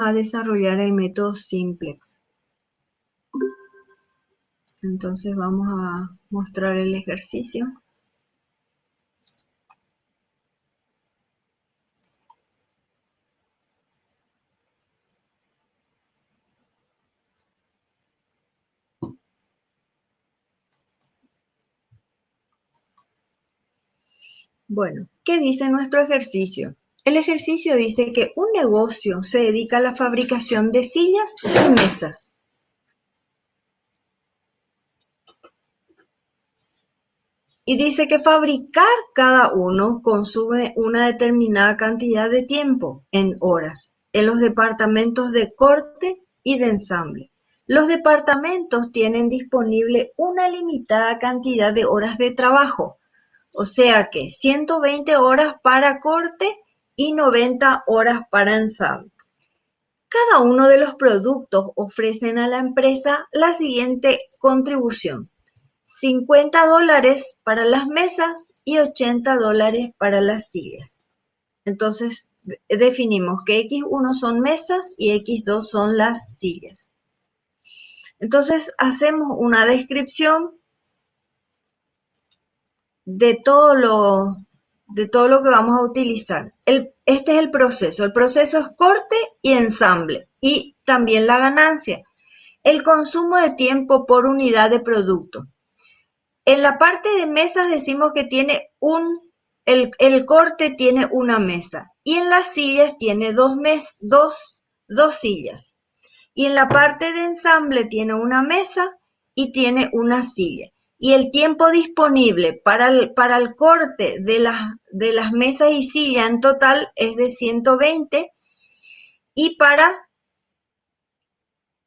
a desarrollar el método simplex. Entonces vamos a mostrar el ejercicio. Bueno, ¿qué dice nuestro ejercicio? El ejercicio dice que un negocio se dedica a la fabricación de sillas y mesas. Y dice que fabricar cada uno consume una determinada cantidad de tiempo en horas en los departamentos de corte y de ensamble. Los departamentos tienen disponible una limitada cantidad de horas de trabajo, o sea que 120 horas para corte y 90 horas para ensamble. Cada uno de los productos ofrecen a la empresa la siguiente contribución: $50 para las mesas y $80 para las sillas. Entonces definimos que X1 son mesas y X2 son las sillas. Entonces hacemos una descripción de todo lo que vamos a utilizar. Este es el proceso. El proceso es corte y ensamble y también la ganancia. El consumo de tiempo por unidad de producto. En la parte de mesas decimos que tiene el corte tiene una mesa y en las sillas tiene dos sillas. Y en la parte de ensamble tiene una mesa y tiene una silla. Y el tiempo disponible para el corte de las mesas y sillas en total es de 120 y para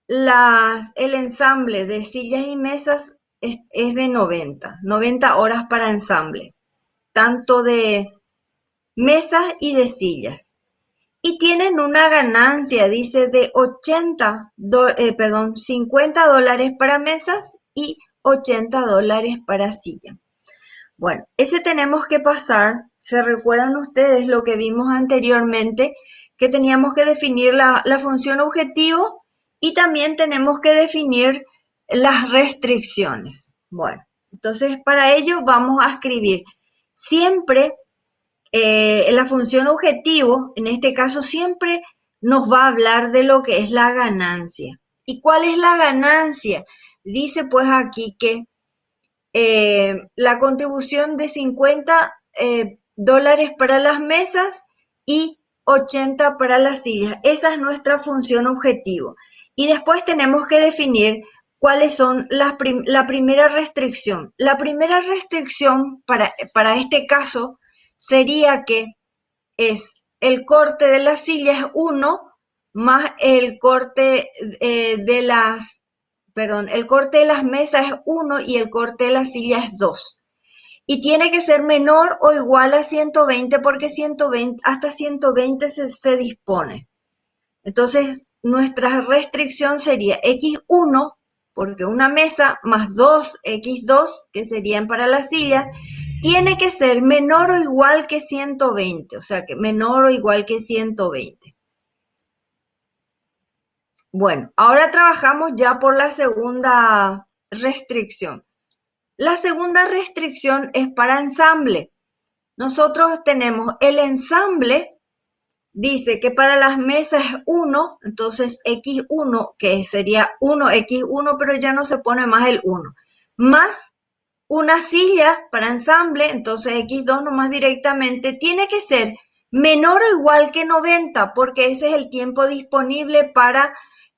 el ensamble de sillas y mesas es de 90 horas para ensamble, tanto de mesas y de sillas. Y tienen una ganancia, dice, de $50 para mesas y $80 para silla. Bueno, ese tenemos que pasar. ¿Se recuerdan ustedes lo que vimos anteriormente? Que teníamos que definir la función objetivo y también tenemos que definir las restricciones. Bueno, entonces para ello vamos a escribir siempre la función objetivo, en este caso siempre nos va a hablar de lo que es la ganancia. ¿Y cuál es la ganancia? Dice pues aquí que la contribución de $50 para las mesas y 80 para las sillas. Esa es nuestra función objetivo. Y después tenemos que definir cuáles son la primera restricción. La primera restricción para este caso sería que es el corte de la silla es 1 más el corte el corte de las mesas es 1 y el corte de la silla es 2. Y tiene que ser menor o igual a 120 porque hasta 120 se dispone. Entonces, nuestra restricción sería X1, porque una mesa, más 2X2, que serían para las sillas, tiene que ser menor o igual que 120, o sea, que menor o igual que 120. Bueno, ahora trabajamos ya por la segunda restricción. La segunda restricción es para ensamble. Nosotros tenemos el ensamble, dice que para las mesas es 1, entonces X1, que sería 1X1, pero ya no se pone más el 1, más una silla para ensamble, entonces X2 nomás directamente, tiene que ser menor o igual que 90, porque ese es el tiempo disponible para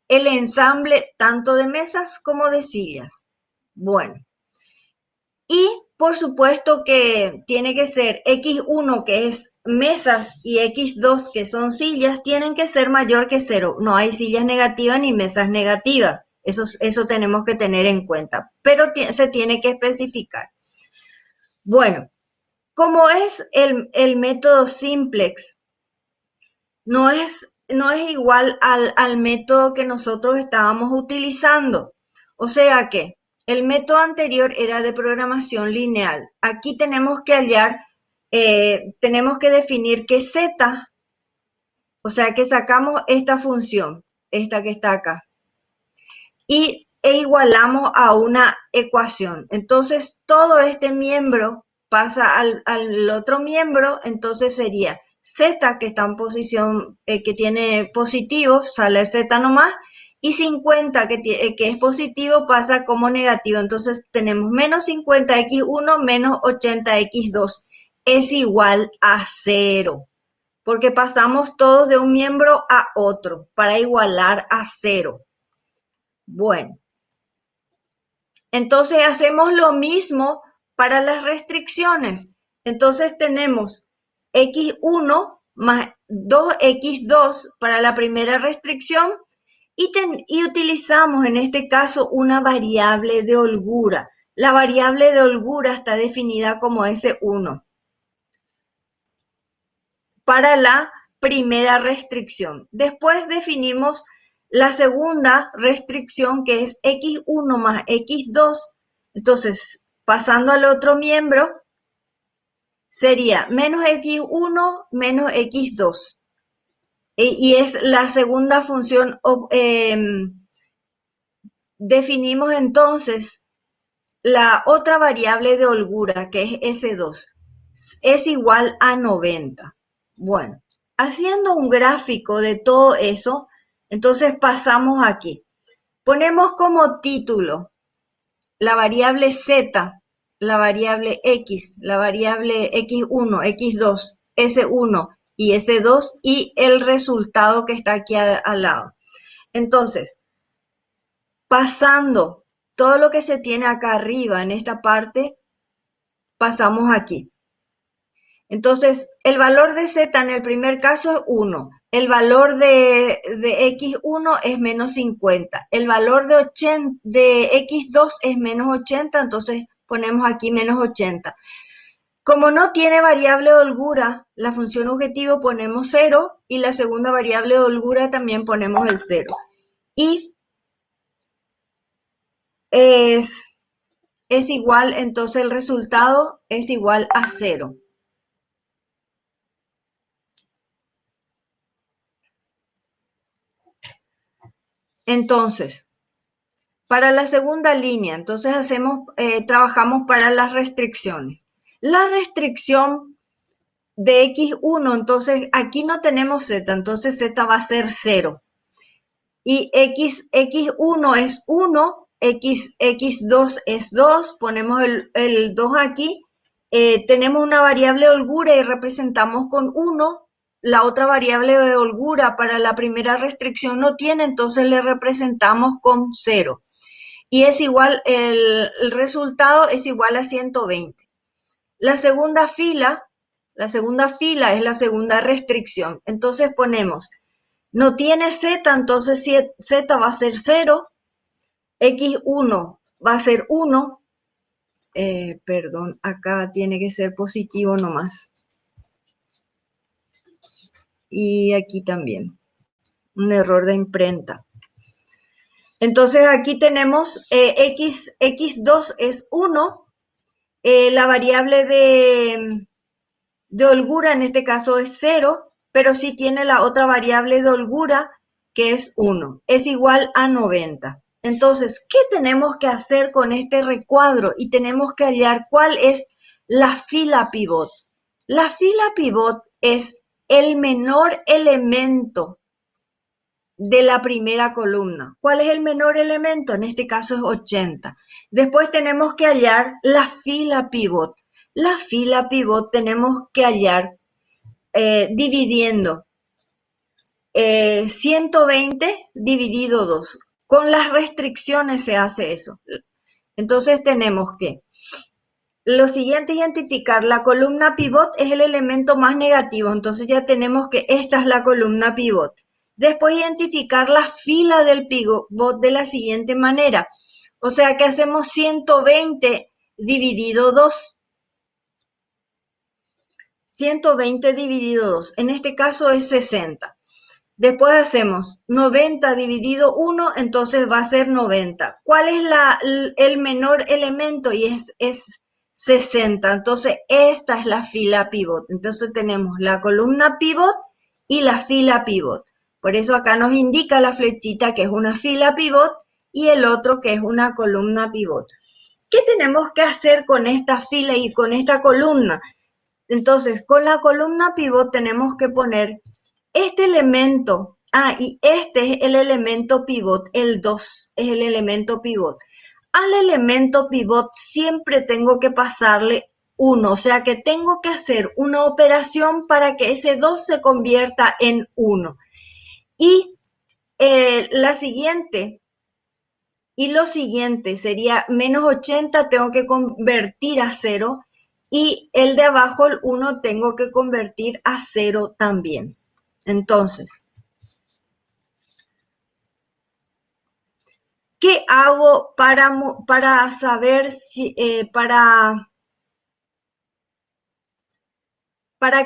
el ensamble tanto de mesas como de sillas. Bueno, y por supuesto que tiene que ser X1, que es mesas, y X2, que son sillas, tienen que ser mayor que 0. No hay sillas negativas ni mesas negativas. Eso tenemos que tener en cuenta, pero se tiene que especificar. Bueno, como es el método simplex, no es igual al método que nosotros estábamos utilizando. O sea que el método anterior era de programación lineal. Aquí tenemos que tenemos que definir que Z O sea que sacamos esta función, esta que está acá, e igualamos a una ecuación. Entonces todo este miembro pasa al otro miembro, entonces sería z, que está en posición, que tiene positivo, sale el z nomás, y 50, que es positivo, pasa como negativo. Entonces tenemos menos 50x1 menos 80x2 es igual a 0, porque pasamos todos de un miembro a otro para igualar a 0. Bueno, entonces hacemos lo mismo para las restricciones. Entonces tenemos x1 más 2x2 para la primera restricción y utilizamos en este caso una variable de holgura. La variable de holgura está definida como S1 para la primera restricción. Después definimos la segunda restricción, que es x1 más x2. Entonces, pasando al otro miembro, sería menos x1 menos x2. Y es la segunda función. Definimos entonces la otra variable de holgura, que es S2. Es igual a 90. Bueno, haciendo un gráfico de todo eso, entonces pasamos aquí. Ponemos como título la variable z, la variable x, la variable x1, x2, s1 y s2 y el resultado que está aquí al lado. Entonces, pasando todo lo que se tiene acá arriba en esta parte, pasamos aquí. Entonces, el valor de z en el primer caso es 1. El valor de x1 es menos 50. El valor de x2 es menos 80, entonces ponemos aquí menos 80. Como no tiene variable de holgura, la función objetivo ponemos 0 y la segunda variable de holgura también ponemos el 0. Y es igual, entonces el resultado es igual a 0. Entonces, para la segunda línea, entonces trabajamos para las restricciones. La restricción de x1, entonces aquí no tenemos z, entonces z va a ser 0. Y x1 es 1, x2 es 2, ponemos el 2 aquí. Tenemos una variable de holgura y representamos con 1. La otra variable de holgura para la primera restricción no tiene, entonces le representamos con 0. Y es igual, el resultado es igual a 120. La segunda fila es la segunda restricción. Entonces ponemos, no tiene z, entonces z va a ser 0, x1 va a ser 1, perdón, acá tiene que ser positivo nomás. Y aquí también, un error de imprenta. Entonces aquí tenemos x2 es 1, la variable de holgura en este caso es 0, pero sí tiene la otra variable de holgura que es 1, es igual a 90. Entonces, ¿qué tenemos que hacer con este recuadro? Y tenemos que hallar cuál es la fila pivot. La fila pivot es el menor elemento de la primera columna. ¿Cuál es el menor elemento? En este caso es 80. Después tenemos que hallar la fila pivot. La fila pivot tenemos que hallar dividiendo 120 dividido 2. Con las restricciones se hace eso. Entonces tenemos que lo siguiente, identificar la columna pivot es el elemento más negativo. Entonces ya tenemos que esta es la columna pivot. Después identificar la fila del pivot de la siguiente manera. O sea que hacemos 120 dividido 2. 120 dividido 2. En este caso es 60. Después hacemos 90 dividido 1, entonces va a ser 90. ¿Cuál es el menor elemento? Y es 60. Entonces esta es la fila pivot. Entonces tenemos la columna pivot y la fila pivot. Por eso acá nos indica la flechita que es una fila pivot y el otro que es una columna pivot. ¿Qué tenemos que hacer con esta fila y con esta columna? Entonces, con la columna pivot tenemos que poner este elemento. Y este es el elemento pivot, el 2 es el elemento pivot. Al elemento pivot siempre tengo que pasarle 1, o sea que tengo que hacer una operación para que ese 2 se convierta en 1. Y lo siguiente sería menos 80 tengo que convertir a 0 y el de abajo, el 1, tengo que convertir a 0 también. Entonces, ¿qué hago para saber si, para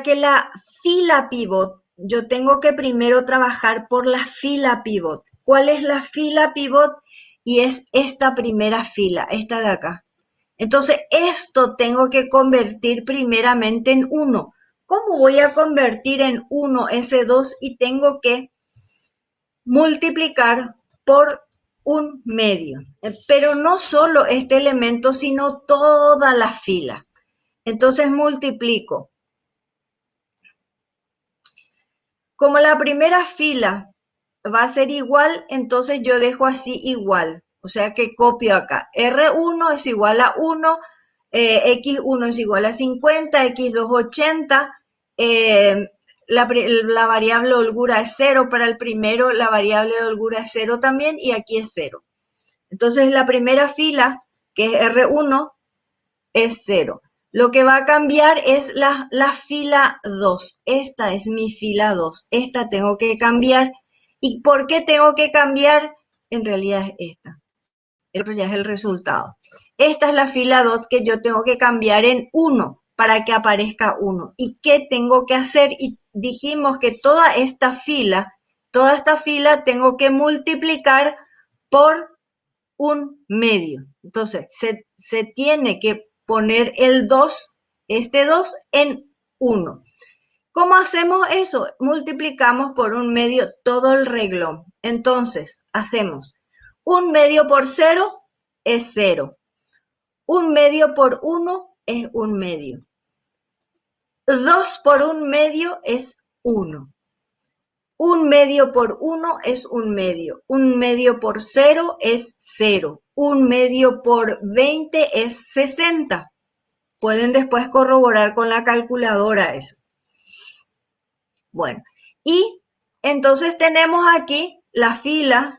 que la fila pivot, yo tengo que primero trabajar por la fila pivot? ¿Cuál es la fila pivot? Y es esta primera fila, esta de acá. Entonces, esto tengo que convertir primeramente en 1. ¿Cómo voy a convertir en 1 ese 2? Y tengo que multiplicar por un medio. Pero no solo este elemento, sino toda la fila. Entonces multiplico. Como la primera fila va a ser igual, entonces yo dejo así igual. O sea que copio acá. R1 es igual a 1, X1 es igual a 50, X2 80, la variable holgura es 0 para el primero, la variable de holgura es 0 también y aquí es 0. Entonces la primera fila, que es R1, es 0. Lo que va a cambiar es la fila 2. Esta es mi fila 2. Esta tengo que cambiar. ¿Y por qué tengo que cambiar? En realidad es esta. El otro ya es el resultado. Esta es la fila 2 que yo tengo que cambiar en 1 para que aparezca 1. ¿Y qué tengo que hacer? Y dijimos que toda esta fila tengo que multiplicar por un medio. Entonces, se tiene que poner el 2, este 2 en 1. ¿Cómo hacemos eso? Multiplicamos por un medio todo el renglón. Entonces, hacemos un medio por 0 es 0. Un medio por 1 es un medio. 2 por un medio es 1. Un medio por 1 es un medio. Un medio por 0 es 0. Un medio por 20 es 60. Pueden después corroborar con la calculadora eso. Bueno, y entonces tenemos aquí la fila.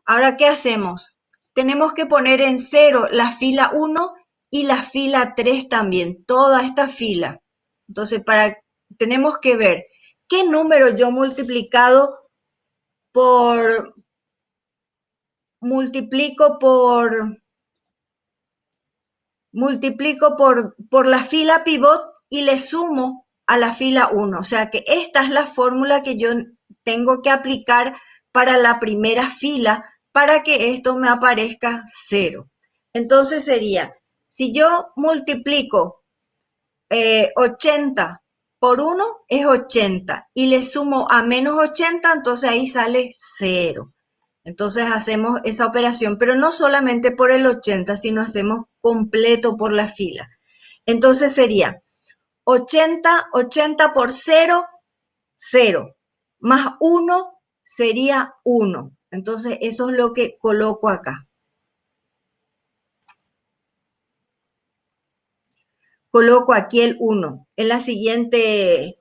Ahora, ¿qué hacemos? Tenemos que poner en 0 la fila 1 y la fila 3 también, toda esta fila. Entonces, tenemos que ver qué número yo multiplico por la fila pivot y le sumo a la fila 1. O sea que esta es la fórmula que yo tengo que aplicar para la primera fila para que esto me aparezca 0. Entonces sería, si yo multiplico 80 por 1 es 80 y le sumo a menos 80, entonces ahí sale 0. Entonces hacemos esa operación, pero no solamente por el 80, sino hacemos completo por la fila. Entonces sería 80 por 0, 0, más 1 sería 1. Entonces eso es lo que coloco acá. Coloco aquí el 1 en la siguiente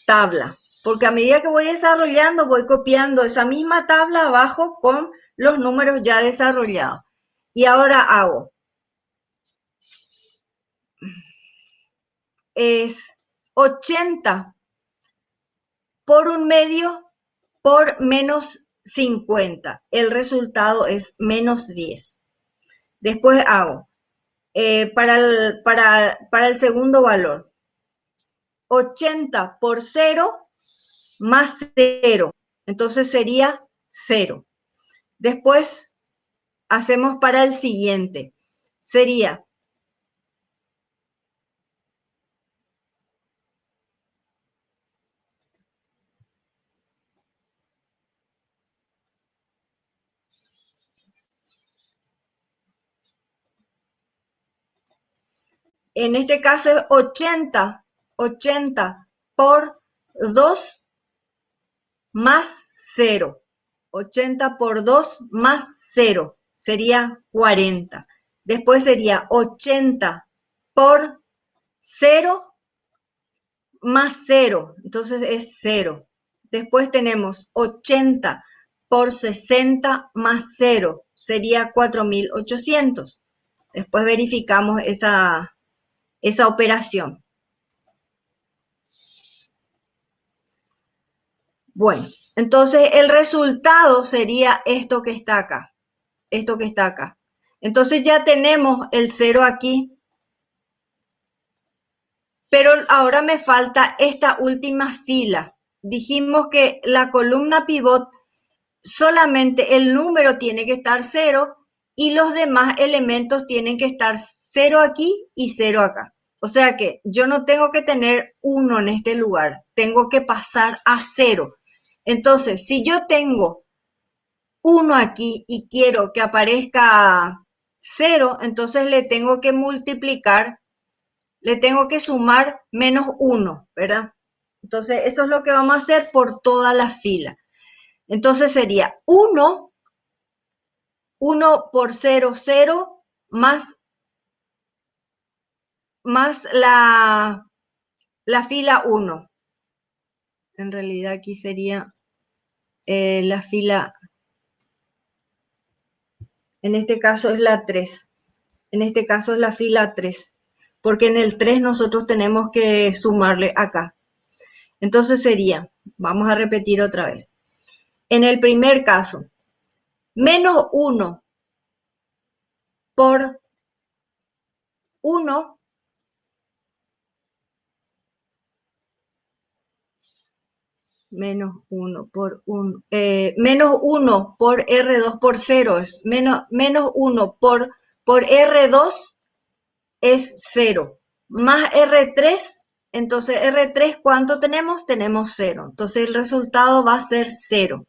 tabla, porque a medida que voy desarrollando voy copiando esa misma tabla abajo con los números ya desarrollados. Y ahora hago, es 80 por un medio por menos 50. El resultado es menos 10. Después hago, para el segundo valor, 80 por 0 más 0. Entonces sería 0. Después hacemos para el siguiente. Sería En este caso es 80 por 2 más 0. 80 por 2 más 0 sería 40. Después sería 80 por 0 más 0, entonces es 0. Después tenemos 80 por 60 más 0, sería 4800. Después verificamos esa operación. Bueno, entonces el resultado sería esto que está acá. Esto que está acá. Entonces ya tenemos el 0 aquí. Pero ahora me falta esta última fila. Dijimos que la columna pivot solamente el número tiene que estar 0 y los demás elementos tienen que estar 0 aquí y 0 acá. O sea que yo no tengo que tener 1 en este lugar, tengo que pasar a 0. Entonces, si yo tengo 1 aquí y quiero que aparezca 0, entonces le tengo que multiplicar, le tengo que sumar menos 1, ¿verdad? Entonces, eso es lo que vamos a hacer por toda la fila. Entonces sería 1 por 0, 0, más la fila 1. En realidad aquí sería la fila, en este caso es la 3. En este caso es la fila 3, porque en el 3 nosotros tenemos que sumarle acá. Entonces sería, vamos a repetir otra vez. En el primer caso, menos 1 por 1 menos 1 por 1, menos 1 por R2 por 0 es menos 1 por R2 es 0, más R3, entonces R3 ¿cuánto tenemos? Tenemos 0, entonces el resultado va a ser 0.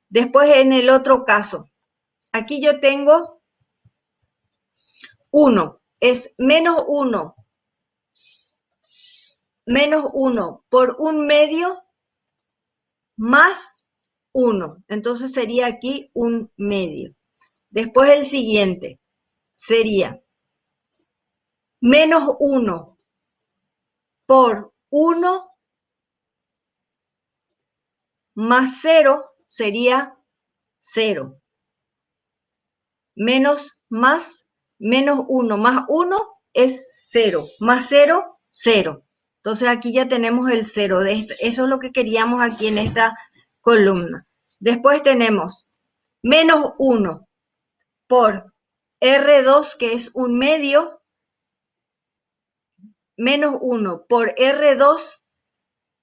Después en el otro caso, aquí yo tengo 1, es menos 1 por 1 medio más 1, entonces sería aquí 1 medio. Después el siguiente sería menos 1 por 1 más 0 sería 0. Menos 1 más 1 es 0, más 0, 0. Entonces aquí ya tenemos el 0. Eso es lo que queríamos aquí en esta columna. Después tenemos menos 1 por R2, que es 1 medio, menos 1 por R2,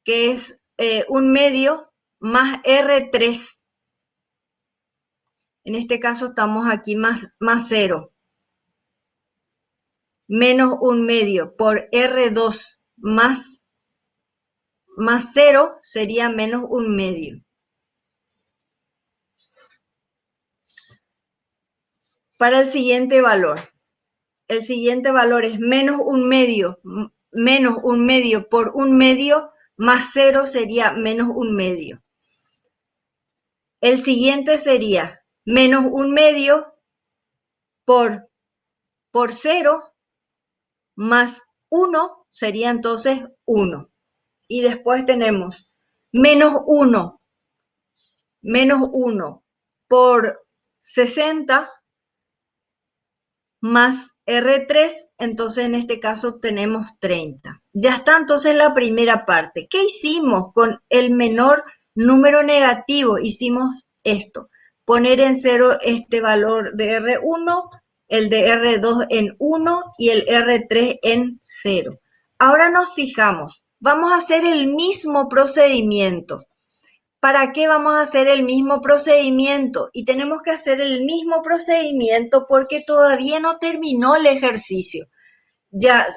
que es 1 medio, más R3. En este caso estamos aquí más 0. Menos 1 medio por R2 más 0 sería menos 1 medio. Para el siguiente valor es menos 1 medio por 1 medio más 0 sería menos 1 medio. El siguiente sería menos 1 medio por 0 más 1 sería entonces 1. Y después tenemos menos 1 por 60 más R3, entonces en este caso tenemos 30. Ya está entonces la primera parte. ¿Qué hicimos con el menor número negativo? Hicimos esto, poner en 0 este valor de R1, el de R2 en 1 y el R3 en 0. Ahora nos fijamos, vamos a hacer el mismo procedimiento. ¿Para qué vamos a hacer el mismo procedimiento? Y tenemos que hacer el mismo procedimiento porque todavía no terminó el ejercicio. Ya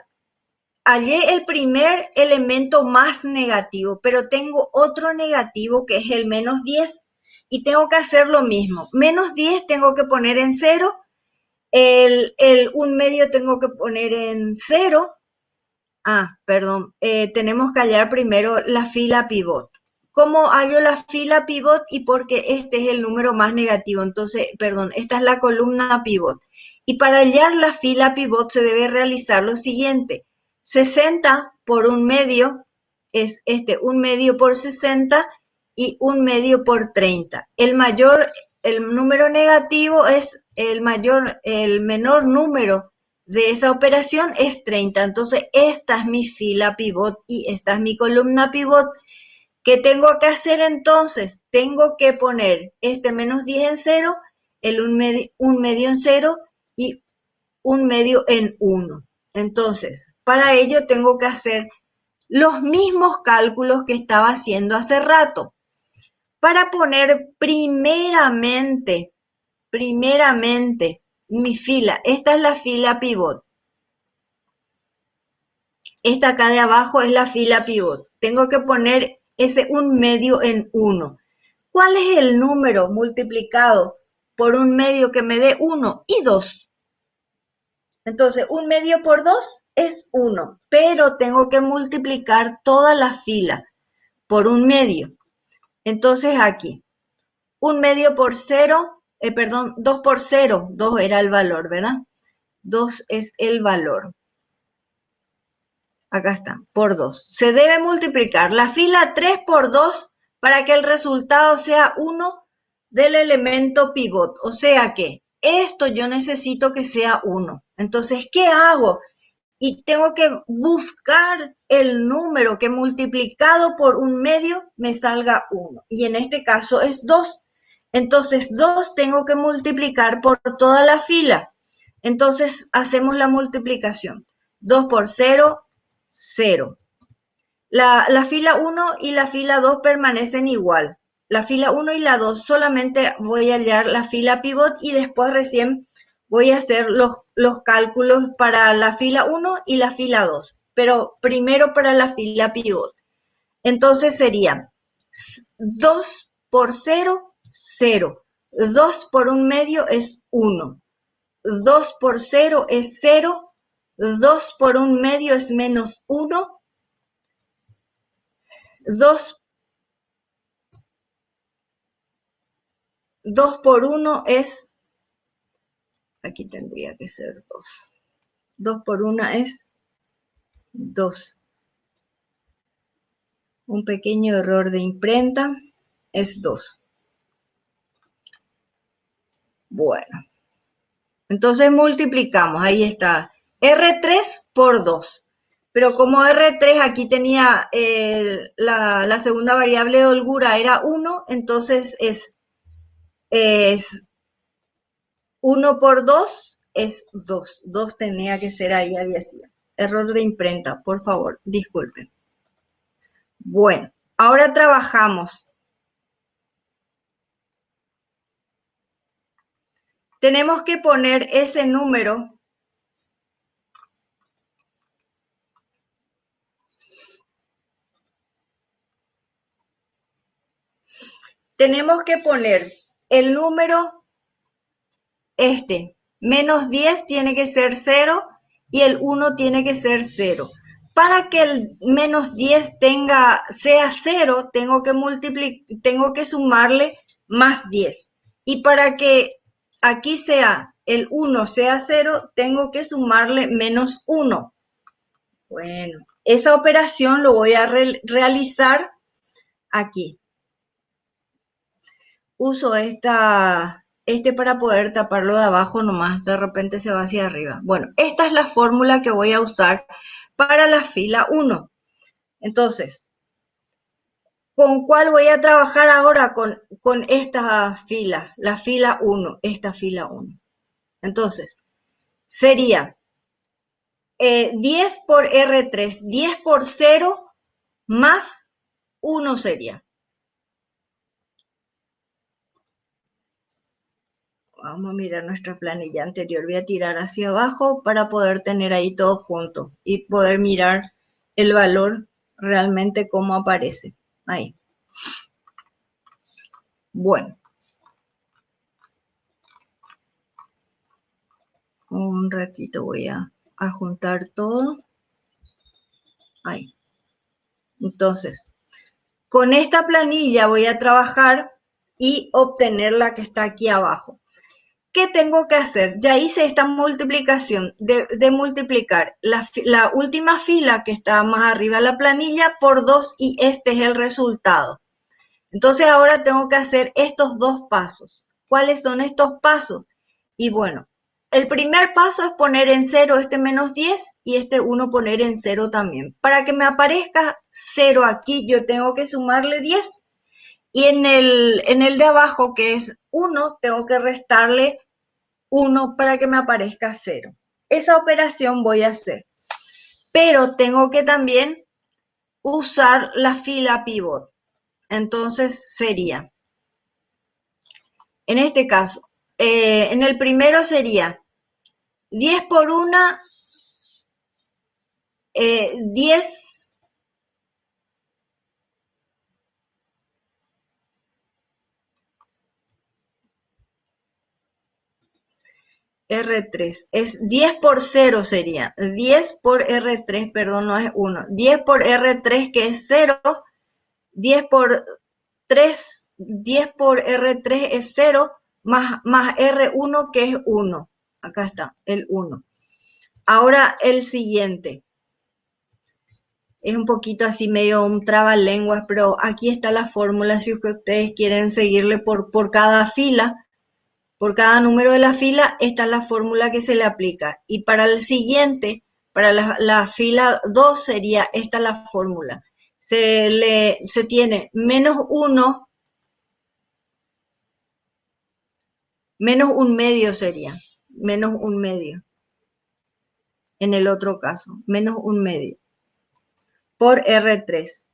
hallé el primer elemento más negativo, pero tengo otro negativo que es el menos 10 y tengo que hacer lo mismo. Menos 10 tengo que poner en 0, el 1 medio tengo que poner en 0 Perdón, tenemos que hallar primero la fila pivot. ¿Cómo hallo la fila pivot? Y porque este es el número más negativo, entonces, perdón, esta es la columna pivot. Y para hallar la fila pivot se debe realizar lo siguiente. 60 por 1/2 es un medio por 60 y 1/2 por 30. El número negativo es el menor número de esa operación es 30. Entonces, esta es mi fila pivot y esta es mi columna pivot. ¿Qué tengo que hacer entonces? Tengo que poner este menos 10 en 0, un medio en 0 y un medio en 1. Entonces, para ello tengo que hacer los mismos cálculos que estaba haciendo hace rato. Para poner primeramente mi fila, esta es la fila pivot. Esta acá de abajo es la fila pivot. Tengo que poner ese un medio en 1. ¿Cuál es el número multiplicado por un medio que me dé 1? Y 2. Entonces, un medio por 2 es 1, pero tengo que multiplicar toda la fila por un medio. Entonces, aquí, un medio por 0, 2 por 0, 2 era el valor, ¿verdad? 2 es el valor. Acá está, por 2. Se debe multiplicar la fila 3 por 2 para que el resultado sea 1 del elemento pivot. O sea que esto yo necesito que sea 1. Entonces, ¿qué hago? Y tengo que buscar el número que multiplicado por un medio me salga 1. Y en este caso es 2. Entonces, 2 tengo que multiplicar por toda la fila. Entonces, hacemos la multiplicación. 2 por 0, 0. La fila 1 y la fila 2 permanecen igual. La fila 1 y la 2 solamente voy a hallar la fila pivot y después recién voy a hacer los cálculos para la fila 1 y la fila 2. Pero primero para la fila pivot. Entonces sería 2 por 0, 0. 2 por un medio es 1. 2 por 0 es 0. 2 por un medio es menos 1. 2 por 1 es, aquí tendría que ser 2. 2 por 1 es 2. Un pequeño error de imprenta es 2. Bueno, entonces multiplicamos, ahí está. R3 por 2. Pero como R3 aquí tenía la segunda variable de holgura era 1, entonces es 1 por 2 es 2. 2 tenía que ser ahí, había sido. Error de imprenta, por favor, disculpen. Bueno, ahora trabajamos. Tenemos que poner ese número. Tenemos que poner el número menos 10 tiene que ser 0 y el 1 tiene que ser 0. Para que el menos 10 sea 0, tengo que sumarle más 10. Y para que aquí sea el 1 sea 0, tengo que sumarle menos 1. Bueno, esa operación lo voy a realizar aquí. Uso para poder taparlo de abajo nomás, de repente se va hacia arriba. Bueno, esta es la fórmula que voy a usar para la fila 1. Entonces, ¿con cuál voy a trabajar ahora? Con esta fila, la fila 1, esta fila 1. Entonces, sería 10 por R3, 10 por 0 más 1 sería. Vamos a mirar nuestra planilla anterior. Voy a tirar hacia abajo para poder tener ahí todo junto y poder mirar el valor realmente cómo aparece. Ahí. Bueno. Un ratito voy a juntar todo. Ahí. Entonces, con esta planilla voy a trabajar y obtener la que está aquí abajo. ¿Qué tengo que hacer? Ya hice esta multiplicación de multiplicar la última fila que está más arriba de la planilla por 2 y este es el resultado. Entonces ahora tengo que hacer estos dos pasos. ¿Cuáles son estos pasos? Y bueno, el primer paso es poner en 0 este menos 10 y este 1 poner en 0 también. Para que me aparezca 0 aquí, yo tengo que sumarle 10. Y en el de abajo, que es 1, tengo que restarle 1 para que me aparezca 0. Esa operación voy a hacer. Pero tengo que también usar la fila pivot. Entonces sería, en este caso, en el primero sería 10 por 1, 10 R3, es 10 por 0 sería, 10 por R3, perdón, no es 1, 10 por R3 que es 0, 10 por 3, 10 por R3 es 0, más R1 que es 1, acá está, el 1. Ahora el siguiente, es un poquito así medio un trabalenguas, pero aquí está la fórmula si ustedes quieren seguirle por cada fila. Por cada número de la fila, esta es la fórmula que se le aplica. Y para el siguiente, para la fila 2 sería esta la fórmula. Se tiene menos 1, menos un medio sería, menos un medio. En el otro caso, menos un medio por R3.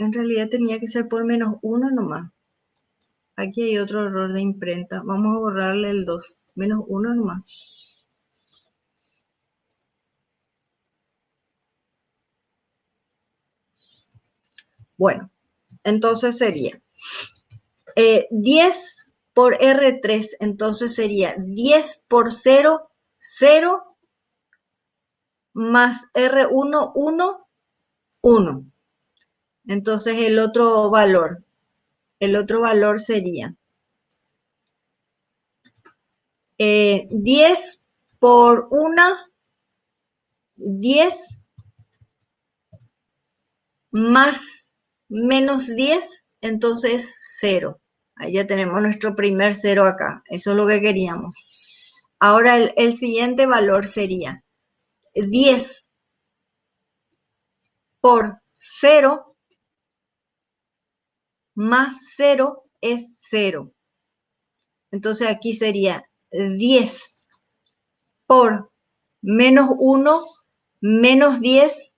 En realidad tenía que ser por menos 1 nomás. Aquí hay otro error de imprenta. Vamos a borrarle el 2. Menos 1 nomás. Bueno, entonces sería 10 por R3. Entonces sería 10 por 0, 0 más R1, 1, 1. Entonces el otro valor sería 10 por 1, 10 más menos 10, entonces 0. Ahí ya tenemos nuestro primer 0 acá. Eso es lo que queríamos. Ahora el siguiente valor sería 10 por 0 más 0 es 0. Entonces aquí sería 10 por menos 1 menos 10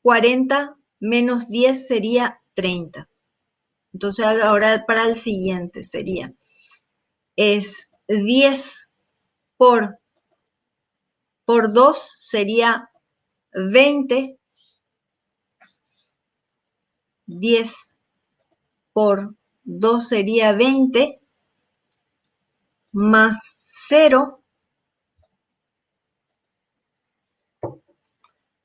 40 menos 10 sería 30. Entonces ahora para el siguiente sería, es 10 por 2 sería 20. 10 por 2 sería 20 más 0.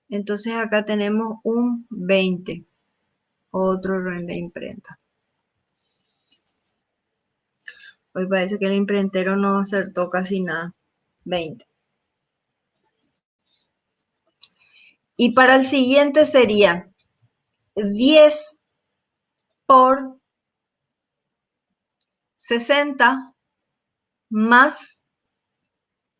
Entonces acá tenemos un 20. Otro error de imprenta. Hoy parece que el imprentero no acertó casi nada. 20. Y para el siguiente sería 10 por 60 más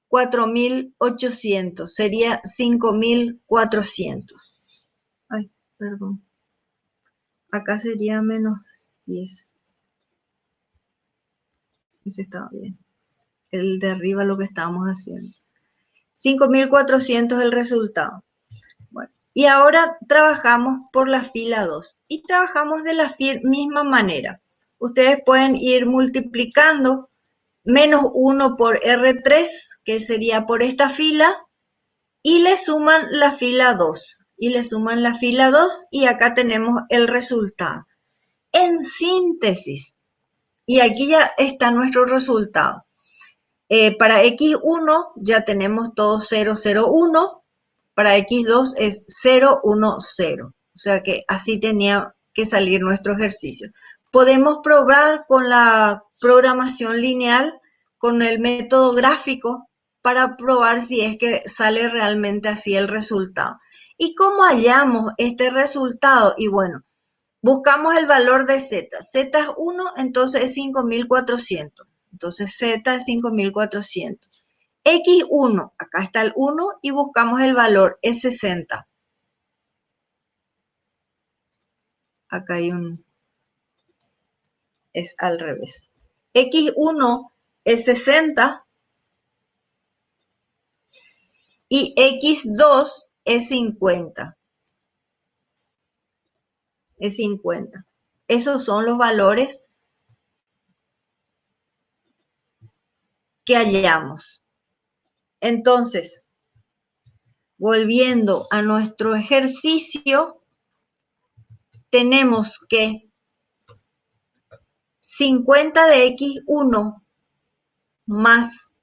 4.800. Sería 5.400. Ay, perdón. Acá sería menos 10. Ese estaba bien. El de arriba lo que estábamos haciendo. 5.400 el resultado. Bueno, y ahora trabajamos por la fila 2 y trabajamos de la misma manera. Ustedes pueden ir multiplicando menos 1 por R3, que sería por esta fila, y le suman la fila 2. y le suman la fila 2 y acá tenemos el resultado. En síntesis, y aquí ya está nuestro resultado. Para x1 ya tenemos todo 0, 0, 1. Para x2 es 0, 1, 0. O sea que así tenía que salir nuestro ejercicio. Podemos probar con la programación lineal, con el método gráfico, para probar si es que sale realmente así el resultado. ¿Y cómo hallamos este resultado? Y bueno, buscamos el valor de Z. Z es 1, entonces es 5400. Entonces Z es 5400. X1, acá está el 1 y buscamos el valor, es 60. Acá hay es al revés. X1 es 60 y X2 es 50. Es 50. Esos son los valores que hallamos. Entonces, volviendo a nuestro ejercicio, tenemos que 50 de X1 más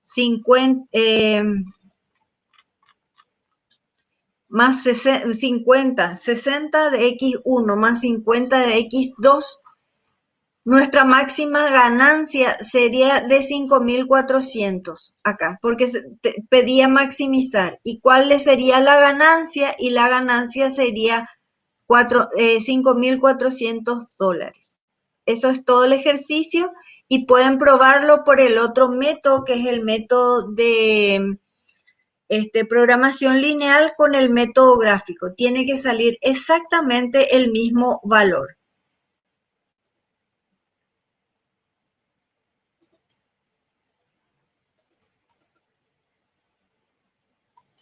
50, más 50, 60 de X1 más 50 de X2, nuestra máxima ganancia sería de 5.400 acá, porque pedía maximizar. ¿Y cuál le sería la ganancia? Y la ganancia sería $5.400. Eso es todo el ejercicio y pueden probarlo por el otro método, que es el método de programación lineal con el método gráfico. Tiene que salir exactamente el mismo valor.